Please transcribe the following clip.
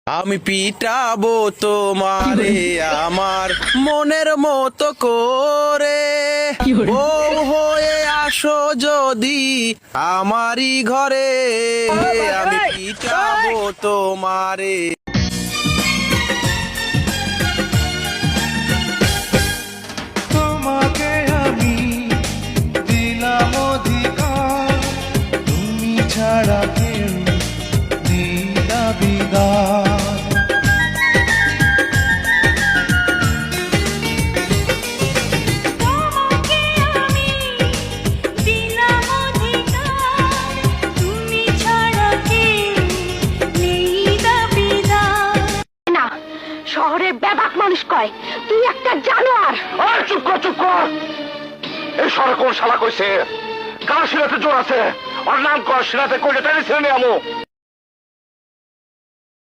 আমি পিটাবো তোমারে আমার মনের মতো করে। বউ হয়ে আসো যদি আমারই ঘরে, আমি পিটাবো তোমারে। তোমাকে আমি দিলাম অধিকার, তুমি ছাড়া কেউ নেই দাবিদার। তোমাকে আমি দিলাম অধিকার, তুমি ছাড়া কেউ নেই দাবিদার। না, শহরে ব্যাপক মানুষ কয় তুই একটা জানোয়ার। আর চুপ কর, চুপ কর। এই শহরে কোন শালা কইছে কার শিরাতে জোর আছে? ওর নাম কর, শিরাতে কইলে টেনে ছেড়ে আমো।